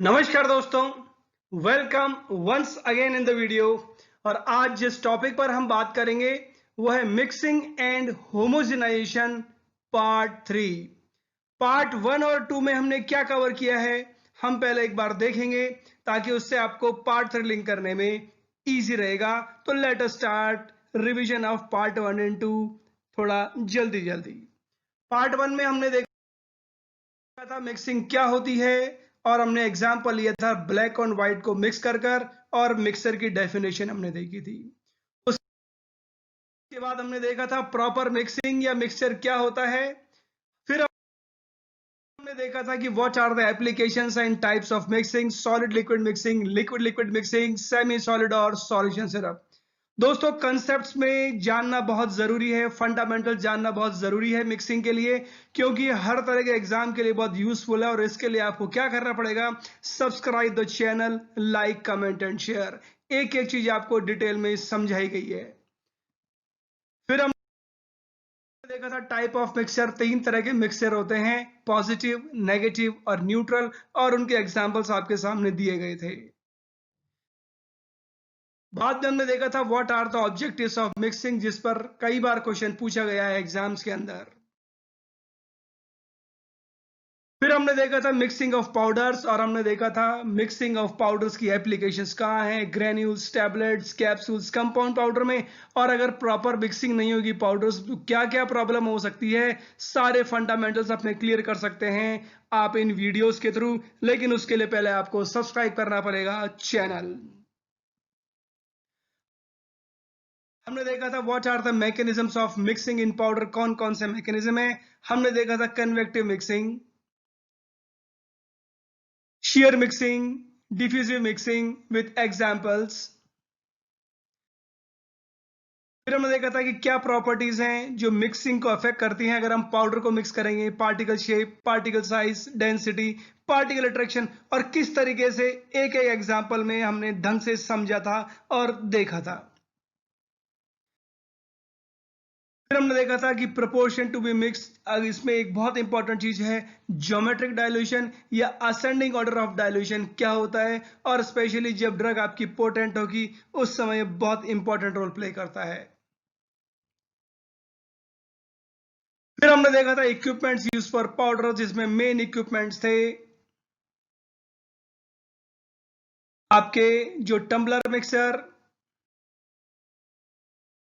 नमस्कार दोस्तों, welcome once again in the video. और आज जिस टॉपिक पर हम बात करेंगे वो है mixing and homogenization part 3। Part 1 और 2 में हमने क्या कवर किया है हम पहले एक बार देखेंगे ताकि उससे आपको पार्ट 3 लिंक करने में इजी रहेगा। तो let us start revision of part 1 and 2 थोड़ा जल्दी जल्दी। पार्ट 1 में हमने देखा था मिक्सिंग क्या होती है और हमने एग्जाम्पल लिया था ब्लैक और व्हाइट को मिक्स कर और मिक्सर की डेफिनेशन हमने देखी थी। उसके बाद हमने देखा था प्रॉपर मिक्सिंग या मिक्सचर क्या होता है। फिर हमने देखा था कि what are the applications and types of mixing, solid liquid mixing, liquid liquid mixing, semi solid और सॉल्यूशन सिरप। दोस्तों कंसेप्ट्स में जानना बहुत जरूरी है, फंडामेंटल जानना बहुत जरूरी है मिक्सिंग के लिए, क्योंकि हर तरह के एग्जाम के लिए बहुत यूजफुल है। और इसके लिए आपको क्या करना पड़ेगा, subscribe the channel, like comment and share. एक एक चीज आपको डिटेल में समझाई गई है। फिर हम देखा था टाइप ऑफ मिक्सचर, 3 तरह के मिक्सचर होते हैं, पॉजिटिव, नेगेटिव और न्यूट्रल, और उनके एग्जांपल्स आपके सामने दिए गए थे। बाद में हमने देखा था what are the objectives of mixing, जिस पर कई बार क्वेश्चन पूछा गया है एग्जाम्स के अंदर। फिर हमने देखा था मिक्सिंग ऑफ पाउडर्स, और हमने देखा था मिक्सिंग ऑफ पाउडर्स की एप्लीकेशंस कहाँ हैं, granules, tablets, capsules, compound powder में। और अगर प्रॉपर मिक्सिंग नहीं होगी पाउडर्स तो क्या क्या प्रॉब्लम हो सकती है, सारे फंडामेंटल्स अपने क्लियर कर सकते हैं आप इन वीडियोस के थ्रू। लेकिन उसके लिए पहले आपको सब्सक्राइब करना पड़ेगा चैनल। हमने देखा था what are the mechanisms of mixing in powder, कौन कौन से मैकेनिज्म है। हमने देखा था convective mixing, shear mixing, diffusive mixing with examples। फिर हमने देखा था कि क्या प्रॉपर्टीज हैं जो मिक्सिंग को अफेक्ट करती हैं अगर हम पाउडर को मिक्स करेंगे, particle shape, particle size, density, particle attraction, और किस तरीके से एक एक एग्जांपल में हमने ढंग से समझा था और देखा था। फिर हमने देखा था कि प्रोपोर्शन टू बी मिक्स, इसमें एक बहुत इंपॉर्टेंट चीज है ज्योमेट्रिक डाइल्यूशन या असेंडिंग ऑर्डर ऑफ डाइल्यूशन क्या होता है, और स्पेशली जब ड्रग आपकी पोटेंट होगी उस समय बहुत इंपॉर्टेंट रोल प्ले करता है। फिर हमने देखा था इक्विपमेंट्स यूज फॉर पाउडर, जिसमें मेन इक्विपमेंट्स थे आपके जो टम्बलर मिक्सर,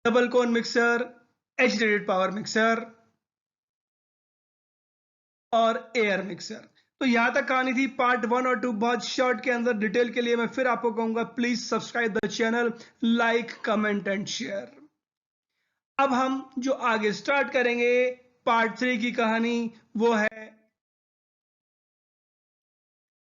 डबल कोन मिक्सर, एचडेडेड पावर मिक्सर और एयर मिक्सर। तो यहां तक कहानी थी पार्ट 1 और 2 बहुत शॉर्ट के अंदर। डिटेल के लिए मैं फिर आपको कहूंगा please subscribe the channel, like comment and share. अब हम जो आगे स्टार्ट करेंगे पार्ट 3 की कहानी, वो है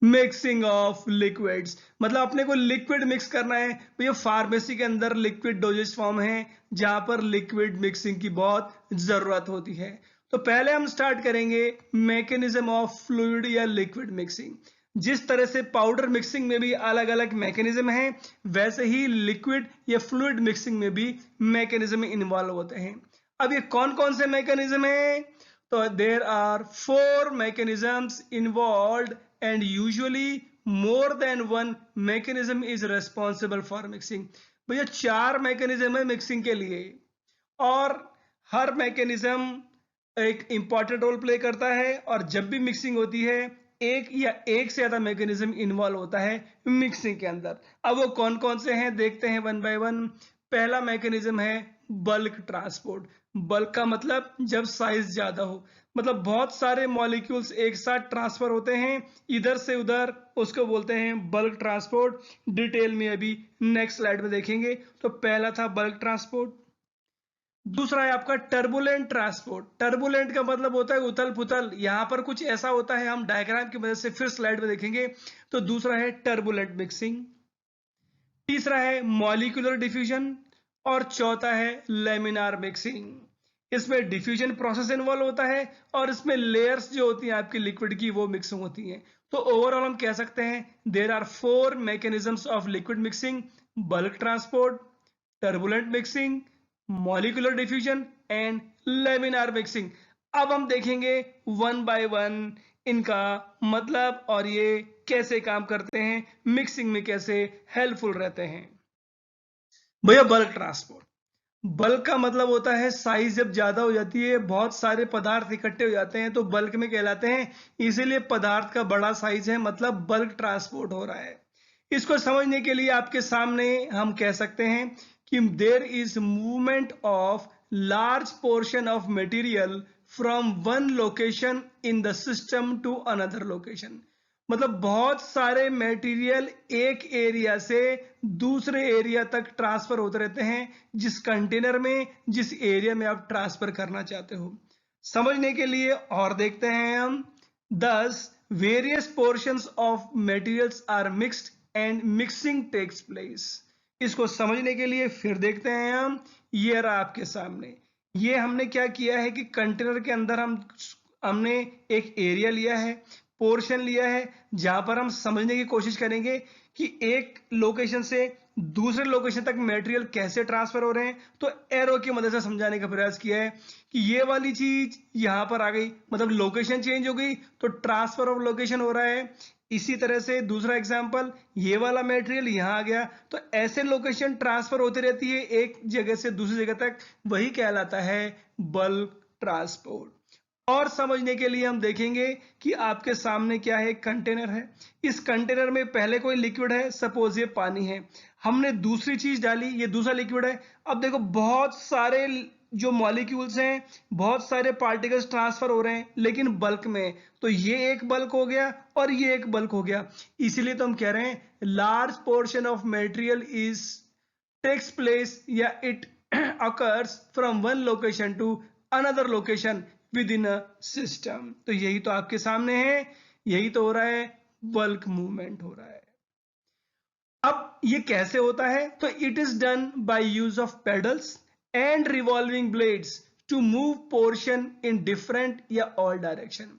मिक्सिंग ऑफ लिक्विड्स। मतलब अपने को लिक्विड मिक्स करना है भैया। फार्मेसी के अंदर लिक्विड डोजेस फॉर्म है जहां पर लिक्विड मिक्सिंग की बहुत जरूरत होती है। तो पहले हम स्टार्ट करेंगे मैकेनिज्म ऑफ फ्लूइड या लिक्विड मिक्सिंग। जिस तरह से पाउडर मिक्सिंग में भी अलग अलग मैकेनिज्म हैं, वैसे ही लिक्विड या फ्लूइड मिक्सिंग में भी मैकेनिज्म इन्वॉल्व होते हैं। अब ये कौन कौन से मैकेनिज्म हैं, तो देर are 4 mechanisms involved and usually more than one mechanism is responsible for mixing। भैया 4 मैकेनिज्म है मिक्सिंग के लिए, और हर मैकेनिज्म एक इंपॉर्टेंट रोल प्ले करता है। और जब भी मिक्सिंग होती है एक या एक से ज्यादा मैकेनिज्म इन्वॉल्व होता है मिक्सिंग के अंदर। अब वो कौन कौन से हैं देखते हैं वन बाय वन। पहला मैकेनिज्म है बल्क ट्रांसपोर्ट। बल्क का मतलब जब साइज ज्यादा हो, मतलब बहुत सारे मॉलिक्यूल्स एक साथ ट्रांसफर होते हैं इधर से उधर, उसको बोलते हैं बल्क ट्रांसपोर्ट। डिटेल में अभी नेक्स्ट स्लाइड में देखेंगे। तो पहला था बल्क ट्रांसपोर्ट। दूसरा है आपका टर्बुलेंट ट्रांसपोर्ट। टर्बुलेंट का मतलब होता है उथल पुथल, यहां पर कुछ ऐसा होता है, हम डायग्राम की मदद से फिर स्लाइड में देखेंगे। तो दूसरा है टर्बुलेंट मिक्सिंग। तीसरा है मॉलिक्यूलर डिफ्यूजन, और चौथा है लेमिनार मिक्सिंग। इसमें डिफ्यूजन प्रोसेस इन्वॉल्व होता है और इसमें लेयर्स जो होती हैं आपकी लिक्विड की वो मिक्सिंग होती हैं। तो ओवरऑल हम कह सकते हैं there are 4 mechanisms of liquid mixing: bulk transport, turbulent mixing, molecular diffusion and laminar mixing. अब हम देखेंगे वन बाय वन इनका मतलब और ये कैसे काम करते हैं, मिक्सिंग में कैसे हेल्पफुल रहते हैं। भैया बल्क ट्रांसपोर्ट, बल्क का मतलब होता है साइज जब ज्यादा हो जाती है, बहुत सारे पदार्थ इकट्ठे हो जाते हैं तो बल्क में कहलाते हैं। इसीलिए पदार्थ का बड़ा साइज है, मतलब बल्क ट्रांसपोर्ट हो रहा है। इसको समझने के लिए आपके सामने हम कह सकते हैं कि there is movement of large portion of material from one location in the system to another location. मतलब बहुत सारे मटेरियल एक एरिया से दूसरे एरिया तक ट्रांसफर होते रहते हैं, जिस कंटेनर में, जिस एरिया में आप ट्रांसफर करना चाहते हो। समझने के लिए और देखते हैं हम, thus various portions of materials are mixed and mixing takes place। इसको समझने के लिए फिर देखते हैं हम, ये रहा आपके सामने। ये हमने क्या किया है कि कंटेनर के अंदर हमने एक एरिया लिया है, पोर्शन लिया है, जहां पर हम समझने की कोशिश करेंगे कि एक लोकेशन से दूसरे लोकेशन तक मटेरियल कैसे ट्रांसफर हो रहे हैं। तो एरो की मदद से समझाने का प्रयास किया है कि ये वाली चीज यहां पर आ गई, मतलब लोकेशन चेंज हो गई तो ट्रांसफर ऑफ लोकेशन हो रहा है। इसी तरह से दूसरा एग्जांपल, ये वाला मटेरियल यहां आ गया, तो ऐसे लोकेशन ट्रांसफर होती रहती है एक जगह से दूसरी जगह तक, वही कहलाता है बल्क ट्रांसपोर्ट। और समझने के लिए हम देखेंगे कि आपके सामने क्या है, कंटेनर है। इस कंटेनर में पहले कोई लिक्विड है, सपोज ये पानी है, हमने दूसरी चीज डाली, ये दूसरा लिक्विड है। अब देखो बहुत सारे जो मॉलिक्यूल्स हैं, बहुत सारे पार्टिकल्स ट्रांसफर हो रहे हैं, लेकिन बल्क में। तो ये एक बल्क हो गया और ये एक बल्क हो गया। इसीलिए तो हम कह रहे हैं large portion of material is takes place या it occurs from one location to another location within a system। तो यही तो आपके सामने है, यही तो हो रहा है, बल्क मूवमेंट हो रहा है। अब ये कैसे होता है, तो it is done by use of paddles and revolving blades to move portion in different या ऑल डायरेक्शन।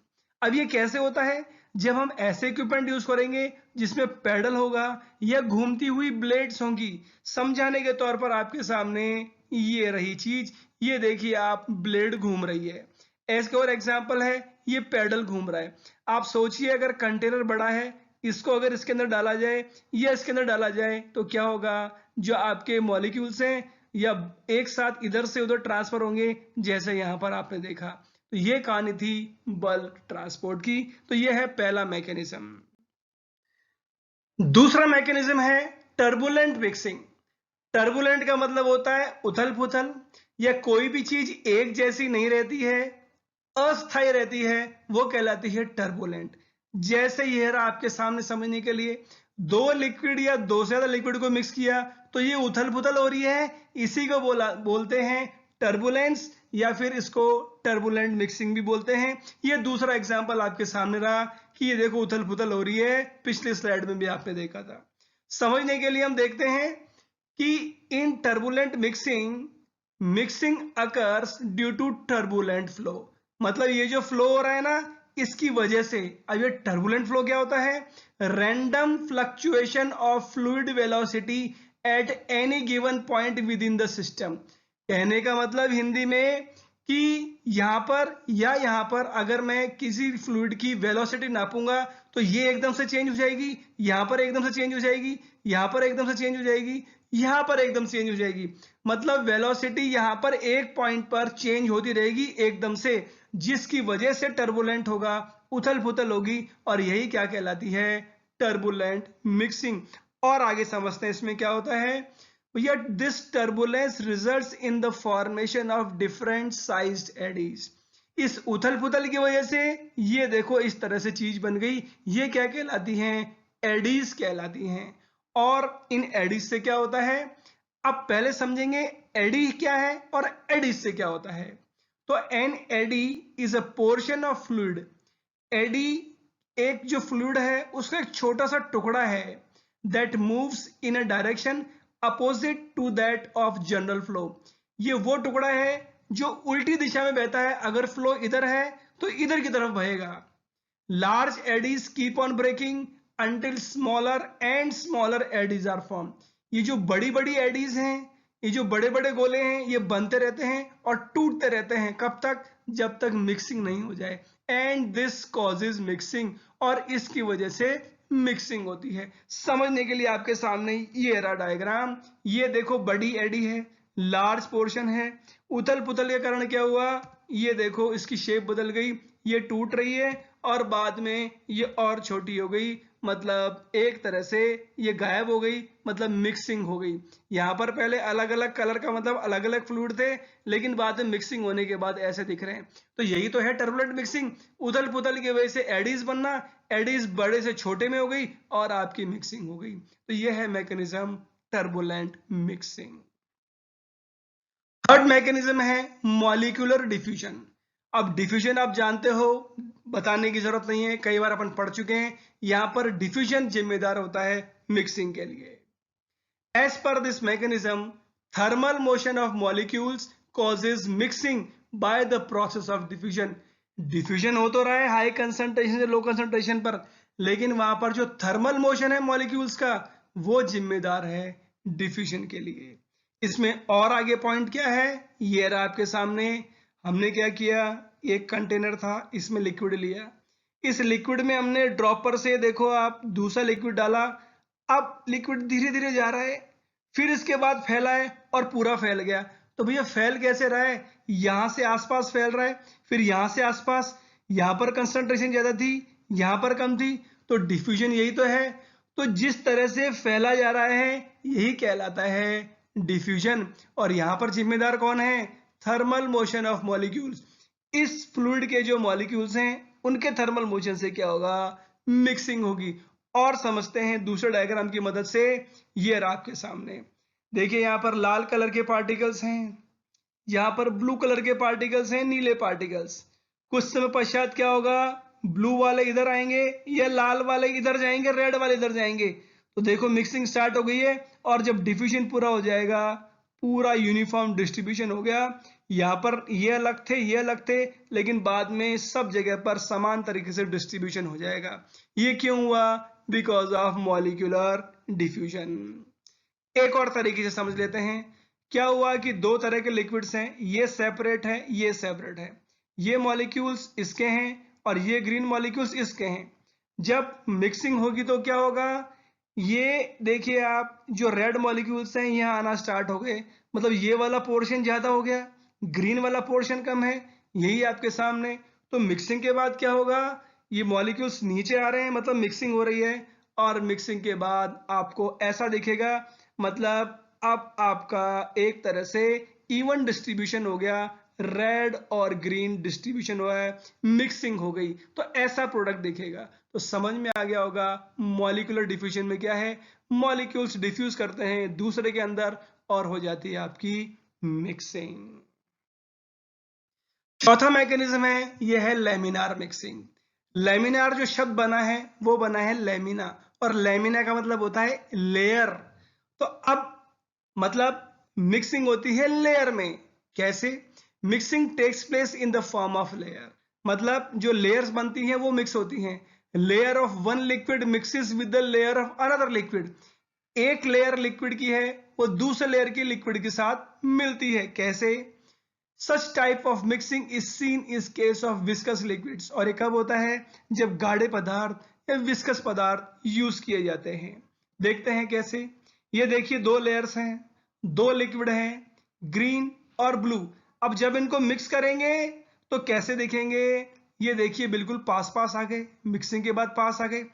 अब ये कैसे होता है, जब हम ऐसे इक्विपमेंट यूज करेंगे जिसमें पेडल होगा या घूमती हुई ब्लेड्स होंगी। समझाने के तौर पर आपके सामने ये रही चीज, ये देखिए आप, ब्लेड घूम रही है। इसका और एग्जांपल है, ये पेडल घूम रहा है। आप सोचिए अगर कंटेनर बड़ा है, इसको अगर इसके अंदर डाला जाए या इसके अंदर डाला जाए तो क्या होगा, जो आपके मॉलिक्यूल्स हैं या एक साथ इधर से उधर ट्रांसफर होंगे, जैसे यहां पर आपने देखा। तो ये कहानी थी बल्क ट्रांसपोर्ट की। तो ये है पहला मैकेनिज्म। दूसरा मैकेनिज्म है टर्बुलेंट मिक्सिंग। टर्बुलेंट का मतलब होता है उथल पुथल, या कोई भी चीज एक जैसी नहीं रहती है, अस्थायी रहती है, वो कहलाती है टर्बुलेंट। जैसे यह रहा आपके सामने समझने के लिए, दो लिक्विड या दो से ज्यादा लिक्विड को मिक्स किया तो ये उथल पुथल हो रही है, इसी को बोलते हैं टर्बुलेंस, या फिर इसको टर्बुलेंट मिक्सिंग भी बोलते हैं। ये दूसरा एग्जांपल आपके सामने रहा कि ये देखो उथल पुथल हो रही है, पिछले स्लाइड में भी आपने देखा था। समझने के लिए हम देखते हैं कि in turbulent mixing occurs due to turbulent flow. मतलब ये जो फ्लो हो रहा है ना, इसकी वजह से। अब ये टर्बुलेंट फ्लो क्या होता है, random fluctuation of fluid velocity at any given point with in the system. कहने का मतलब हिंदी में कि यहां पर या यहां पर अगर मैं किसी फ्लूइड की वेलोसिटी नापूंगा तो ये एकदम से चेंज हो जाएगी, यहां पर एकदम से चेंज हो जाएगी, यहां पर एकदम से चेंज हो जाएगी, यहां पर एकदम चेंज हो जाएगी। मतलब वेलोसिटी यहां पर एक पॉइंट पर चेंज होती रहेगी एकदम से, जिसकी वजह से टर्बुलेंट होगा, उथल पुथल होगी, और यही क्या कहलाती है, टर्बुलेंट मिक्सिंग। और आगे समझते हैं इसमें क्या होता है। Yet this turbulence results in the formation of different sized eddies। इस उथल पुथल की वजह से ये देखो इस तरह से चीज बन गई, ये क्या कहलाती हैं, एडीज कहलाती हैं। और इन एडीज से क्या होता है, अब पहले समझेंगे एडी क्या है और एडीज से क्या होता है। तो an eddy is a portion of fluid. Eddy एक जो फ्लूइड है उसका एक छोटा सा टुकड़ा है, that moves in a direction opposite to that of general flow. ये वो टुकड़ा है जो उल्टी दिशा में बहता है, अगर फ्लो इधर है तो इधर की तरफ बहेगा। Large eddies keep on breaking until smaller and smaller eddies are form. ये जो बड़ी बड़ी एडीज हैं, ये जो बड़े बड़े गोले हैं, ये बनते रहते हैं और टूटते रहते हैं, कब तक, जब तक मिक्सिंग नहीं हो जाए। एंड दिस कॉजेज मिक्सिंग, और इसकी वजह से मिक्सिंग होती है। समझने के लिए आपके सामने ये रहा डायग्राम, ये देखो बड़ी एडी है, लार्ज पोर्शन है, उथल पुथल के कारण क्या हुआ, ये देखो इसकी शेप बदल गई, ये टूट रही है और बाद में ये और छोटी हो गई, मतलब एक तरह से ये गायब हो गई, मतलब मिक्सिंग हो गई। यहाँ पर पहले अलग अलग कलर का मतलब अलग अलग फ्लूइड थे, लेकिन बाद में मिक्सिंग होने के बाद ऐसे दिख रहे हैं। तो यही तो है टर्बुलेंट मिक्सिंग, उथल पुथल की वजह से एडीज बनना, एडीज बड़े से छोटे में हो गई और आपकी मिक्सिंग हो गई। तो यह है mechanism turbulent mixing. Third mechanism है मॉलिक्यूलर डिफ्यूजन। अब डिफ्यूजन आप जानते हो, बताने की जरूरत नहीं है, कई बार अपन पढ़ चुके हैं। यहां पर डिफ्यूजन जिम्मेदार होता है मिक्सिंग के लिए। As per this mechanism, thermal motion of molecules causes mixing by the process of diffusion. Diffusion हो तो रहा है हाई कंसंट्रेशन से लो कंसंट्रेशन पर, लेकिन वहां पर जो थर्मल मोशन है मॉलिक्यूल्स का, वो जिम्मेदार है डिफ्यूजन के लिए। इसमें और आगे पॉइंट क्या है, ये रहा आपके सामने। हमने क्या किया, एक कंटेनर था, इसमें लिक्विड लिया, इस लिक्विड में हमने ड्रॉपर से देखो आप दूसरा लिक्विड डाला, अब लिक्विड धीरे धीरे जा रहा है, फिर इसके बाद फैला है और पूरा फैल गया। तो भैया फैल कैसे रहा है, यहां से आसपास फैल रहा है, फिर यहां से आसपास, यहां पर कंसंट्रेशन ज्यादा थी, यहां पर कम थी, तो डिफ्यूजन यही तो है। तो जिस तरह से फैला जा रहा है यही कहलाता है डिफ्यूजन। और यहां पर जिम्मेदार कौन है, थर्मल मोशन ऑफ मॉलिक्यूल्स। इस फ्लूइड के जो मॉलिक्यूल्स हैं उनके थर्मल मोशन से क्या होगा, मिक्सिंग होगी। और समझते हैं दूसरे डायग्राम की मदद से। ये रहा आपके सामने, देखिए यहां पर लाल कलर के पार्टिकल्स हैं, यहां पर ब्लू कलर के पार्टिकल्स हैं, नीले पार्टिकल्स। कुछ समय पश्चात क्या होगा, ब्लू वाले इधर आएंगे या लाल वाले इधर जाएंगे, रेड वाले इधर जाएंगे। तो देखो मिक्सिंग स्टार्ट हो गई है और जब डिफ्यूजन पूरा हो जाएगा, पूरा यूनिफॉर्म डिस्ट्रीब्यूशन हो गया। यहाँ पर ये अलग थे, ये अलग थे, लेकिन बाद में सब जगह पर समान तरीके से डिस्ट्रीब्यूशन हो जाएगा। ये क्यों हुआ, बिकॉज ऑफ मॉलिक्यूलर डिफ्यूजन। एक और तरीके से समझ लेते हैं। क्या हुआ कि दो तरह के लिक्विड्स हैं, ये सेपरेट है, ये सेपरेट है, ये मॉलिक्यूल्स इसके हैं और ये ग्रीन मॉलिक्यूल्स इसके हैं। जब मिक्सिंग होगी तो क्या होगा, ये देखिए आप, जो रेड मॉलिक्यूल्स हैं यहाँ आना स्टार्ट हो गए, मतलब ये वाला पोर्शन ज्यादा हो गया, ग्रीन वाला पोर्शन कम है, यही आपके सामने। तो मिक्सिंग के बाद क्या होगा, ये मॉलिक्यूल्स नीचे आ रहे हैं, मतलब मिक्सिंग हो रही है। और मिक्सिंग के बाद आपको ऐसा दिखेगा, मतलब अब आपका एक तरह से इवन डिस्ट्रीब्यूशन हो गया, रेड और ग्रीन डिस्ट्रीब्यूशन हुआ है, मिक्सिंग हो गई, तो ऐसा प्रोडक्ट दिखेगा। तो समझ में आ गया होगा मॉलिक्यूलर डिफ्यूजन में क्या है, मॉलिक्यूल्स डिफ्यूज करते हैं दूसरे के अंदर और हो जाती है आपकी मिक्सिंग। चौथा मैकेनिज्म है, यह है लेमिनार मिक्सिंग। लेमिनार जो शब्द बना है वो बना है लेमिना, और लेमिना का मतलब होता है लेयर। तो अब मतलब मिक्सिंग होती है लेयर में। कैसे, mixing takes place in the form of layer, मतलब जो लेयर्स बनती हैं वो मिक्स होती हैं। Layer of one liquid mixes with the layer of another liquid. एक लेयर लिक्विड की है वो दूसरे लेयर की लिक्विड के साथ मिलती है। कैसे, such type of mixing is seen इस केस ऑफ विस्कस लिक्विड्स। और ये कब होता है, जब गाढ़े पदार्थ या विस्कस पदार्थ यूज किए जाते हैं। देखते हैं कैसे। ये देखिए दो लेयर्स हैं, दो लिक्विड हैं, ग्रीन और ब्लू। अब जब इनको मिक्स करेंगे तो कैसे दिखेंगे, ये देखिए बिल्कुल पास पास आ गए, मिक्सिंग के बाद पास आ गए।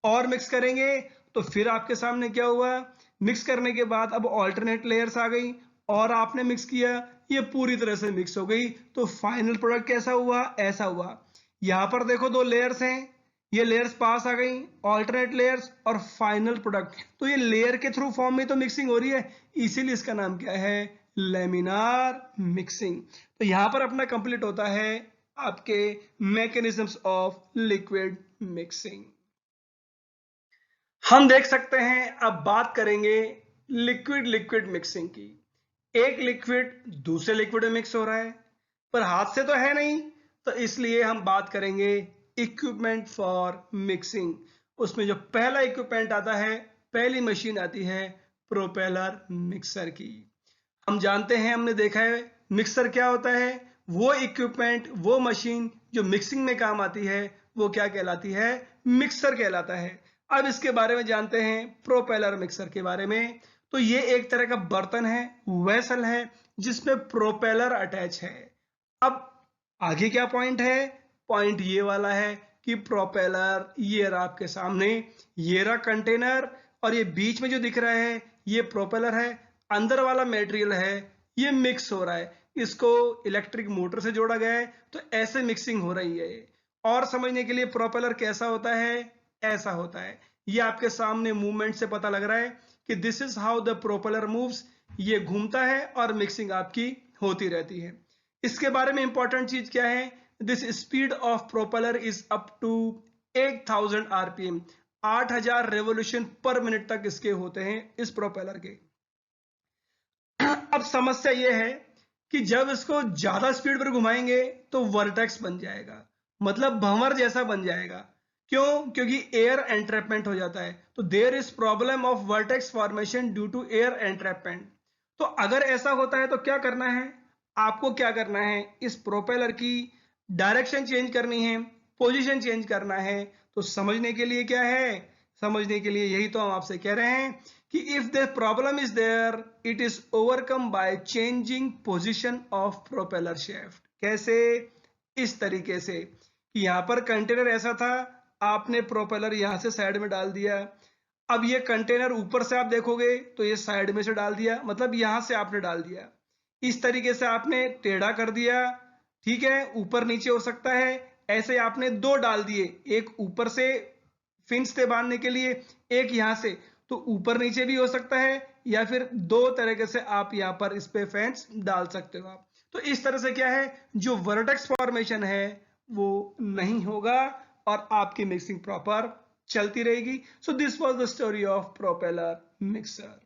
और मिक्स करेंगे तो फिर आपके सामने क्या हुआ, मिक्स करने के बाद अब ऑल्टरनेट लेयर्स आ गई और आपने मिक्स किया, ये पूरी तरह से मिक्स हो गई। तो फाइनल प्रोडक्ट कैसा हुआ, ऐसा हुआ। यहां पर देखो दो लेयर्स हैं, ये लेयर्स पास आ गई, ऑल्टरनेट लेयर्स और फाइनल प्रोडक्ट। तो ये लेयर के थ्रू फॉर्म में तो मिक्सिंग हो रही है, इसीलिए इसका नाम क्या है, लेमिनार मिक्सिंग। तो यहां पर अपना कंप्लीट होता है आपके मैकेनिज्म्स ऑफ लिक्विड मिक्सिंग। हम देख सकते हैं, अब बात करेंगे लिक्विड लिक्विड मिक्सिंग की। एक लिक्विड दूसरे लिक्विड में मिक्स हो रहा है, पर हाथ से तो है नहीं, तो इसलिए हम बात करेंगे इक्विपमेंट फॉर मिक्सिंग। उसमें जो पहला इक्विपमेंट आता है, पहली मशीन आती है प्रोपेलर मिक्सर की। हम जानते हैं, हमने देखा है मिक्सर क्या होता है। वो इक्विपमेंट, वो मशीन जो मिक्सिंग में काम आती है, वो क्या कहलाती है, मिक्सर कहलाता है। अब इसके बारे में जानते हैं, प्रोपेलर मिक्सर के बारे में। तो ये एक तरह का बर्तन है, वेसल है, जिसमें प्रोपेलर अटैच है। अब आगे क्या पॉइंट है? पॉइंट ये वाला है कि प्रोपेलर, ये रहा आपके सामने, ये रहा कंटेनर, और ये बीच में जो दिख रहा है ये प्रोपेलर है। अंदर वाला मटेरियल है, ये मिक्स हो रहा है, इसको इलेक्ट्रिक मोटर से जोड़ा गया है, तो ऐसे मिक्सिंग हो रही है। और समझने के लिए प्रोपेलर कैसा होता है, ऐसा होता है। ये आपके सामने मूवमेंट से पता लग रहा है कि this is how the propeller moves. ये घूमता है और मिक्सिंग आपकी होती रहती है। इसके बारे में इंपॉर्टेंट चीज क्या है? This speed of propeller is up to 8000 RPM. 8000 revolution per minute तक इसके होते हैं, इस प्रोपेलर के। अब समस्या यह है कि जब इसको ज्यादा स्पीड पर घुमाएंगे तो वर्टेक्स बन जाएगा, मतलब भंवर जैसा बन जाएगा। क्यों? क्योंकि एयर एंट्रैपमेंट हो जाता है। तो there is problem of vortex formation due to air entrapment. तो अगर ऐसा होता है तो क्या करना है? आपको क्या करना है? इस प्रोपेलर की डायरेक्शन चेंज करनी है, पोजीशन चेंज करना है। तो समझने के लिए क्या है? समझने के लिए यही तो हम आपसे कह रहे हैं कि if the problem is there, it is overcome by changing position of propeller shaft. कैसे? इस तरीके से कि यहां पर कंटेनर ऐसा था, आपने प्रोपेलर यहां से साइड में डाल दिया। अब ये कंटेनर ऊपर से आप देखोगे तो ये साइड में से डाल दिया, मतलब यहां से आपने डाल दिया। इस तरीके से आपने टेढ़ा कर दिया, ठीक है, ऊपर नीचे हो सकता है। ऐसे आपने दो डाल दिए, एक ऊपर से फिन्स से बांधने के लिए, एक यहां से, तो ऊपर नीचे भी हो सकता है, या फिर दो तरीके से आप यहां पर इस पे फैंस डाल सकते हो आप। तो इस तरह से क्या है, जो वर्टेक्स फॉर्मेशन है वो नहीं होगा और आपकी मिक्सिंग प्रॉपर चलती रहेगी। So this was the story of propeller mixer.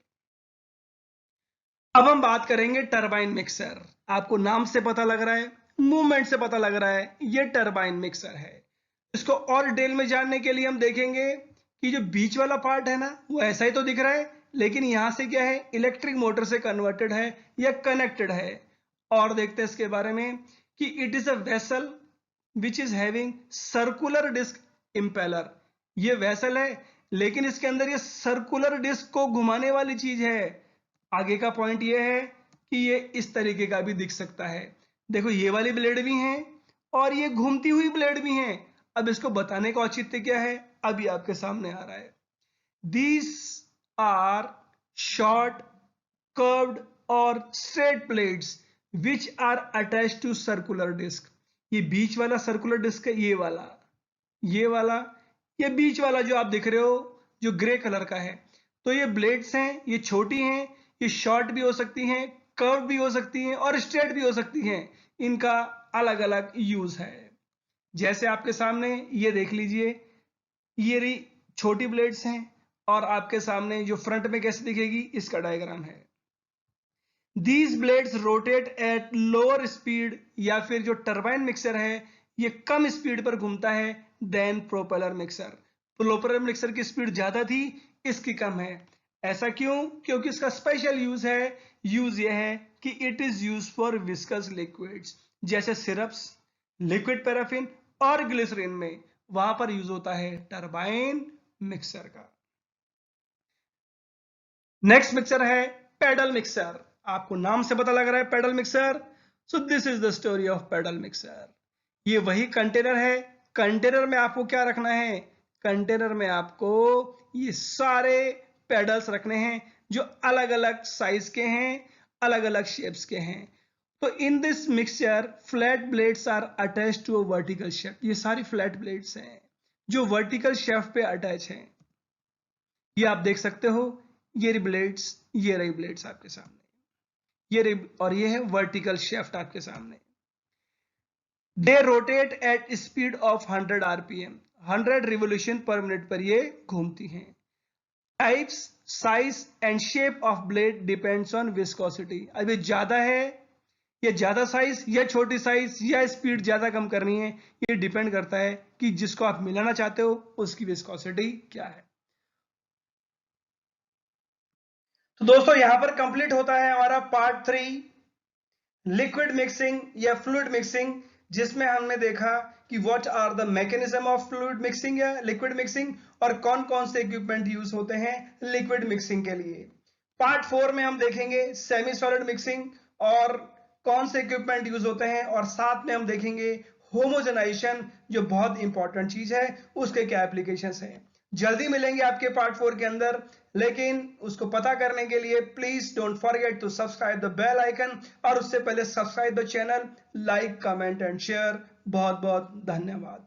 अब हम बात करेंगे टरबाइन मिक्सर। आपको नाम से पता लग रहा है, मूवमेंट से पता लग रहा है, ये टरबाइन मिक्सर है। इसको और डिटेल में जानने के लिए हम देखेंगे कि जो बीच वाला पार्ट है ना, वो ऐसा ही तो दिख रहा है, लेकिन यहां से क्या है, इलेक्ट्रिक मोटर से कन्वर्टेड है या कनेक्टेड है। और देखते हैं इसके बारे में कि it is a vessel which is having circular disc impeller. ये वेसल है, लेकिन इसके अंदर ये सर्कुलर डिस्क को घुमाने वाली चीज है। आगे का पॉइंट ये है कि ये इस तरीके का भी दिख सकता है। देखो ये वाली ब्लेड भी हैं और ये घूमती हुई ब्लेड भी हैं। अब इसको बताने का औचित्य क्या है, अभी आपके सामने आ रहा है। These are short, curved और straight plates which are attached to circular disc। ये बीच वाला सर्कुलर डिस्क है, ये वाला, ये बीच वाला जो आप दिख रहे हो, जो ग्रे कलर का है। तो ये ब्लेड्स हैं, ये छोटी हैं, ये शॉर्ट भी हो सकती हैं, कर्व भी हो सकती हैं और स्ट्रेट भी हो सकती हैं। इनका अलग अलग यूज है। जैसे आपके सामने ये देख लीजिए, ये रही छोटी ब्लेड्स हैं, और आपके सामने जो फ्रंट में कैसे दिखेगी, इसका डायग्राम है। These blades rotate at lower speed, या फिर जो टरबाइन मिक्सर है ये कम स्पीड पर घूमता है then propeller mixer. Propeller mixer की स्पीड ज्यादा थी, इसकी कम है। ऐसा क्यों? क्योंकि इसका स्पेशल यूज है। यूज ये है कि it is use for viscous liquids, जैसे सिरप्स, लिक्विड पैराफिन और ग्लिसरीन में, वहां पर यूज होता है टरबाइन मिक्सर का। नेक्स्ट मिक्सर है पेडल मिक्सर। आपको नाम से पता लग रहा है pedal mixer. So this is the story of pedal mixer. ये वही कंटेनर है। कंटेनर में आपको क्या रखना है? कंटेनर में आपको ये सारे पेडल्स रखने हैं, जो अलग अलग साइज के हैं, अलग अलग शेप्स के हैं। तो in this mixture flat blades are attach to a vertical shaft. ये सारी फ्लैट ब्लेड्स हैं जो वर्टिकल शेफ्ट पे अटैच हैं। ये आप देख सकते हो, ये रही ब्लेड्स, ये रही ब्लेड्स आपके सामने, ये रही, और ये है वर्टिकल शेफ्ट आपके सामने। They rotate at speed of 100 RPM, 100 revolution per minute पर ये घूमती हैं। Types, size and shape of blade depends on viscosity. अब ये ज्यादा है या ज्यादा साइज, या छोटी साइज, या स्पीड ज्यादा कम करनी है, ये डिपेंड करता है कि जिसको आप मिलाना चाहते हो उसकी विस्कोसिटी क्या है। तो दोस्तों यहां पर कंप्लीट होता है हमारा पार्ट 3, लिक्विड मिक्सिंग या फ्लूइड मिक्सिंग, जिसमें हमने देखा कि what are the mechanism of fluid mixing या लिक्विड मिक्सिंग और कौन कौन से इक्विपमेंट यूज होते हैं लिक्विड मिक्सिंग के लिए। पार्ट 4 में हम देखेंगे सेमी सॉलिड मिक्सिंग और कौन से इक्विपमेंट यूज होते हैं, और साथ में हम देखेंगे होमोजेनाइजेशन जो बहुत इंपॉर्टेंट चीज है, उसके क्या एप्लीकेशंस हैं। जल्दी मिलेंगे आपके पार्ट 4 के अंदर, लेकिन उसको पता करने के लिए please don't forget to subscribe the bell icon, और उससे पहले subscribe the channel, like comment and share. बहुत बहुत धन्यवाद।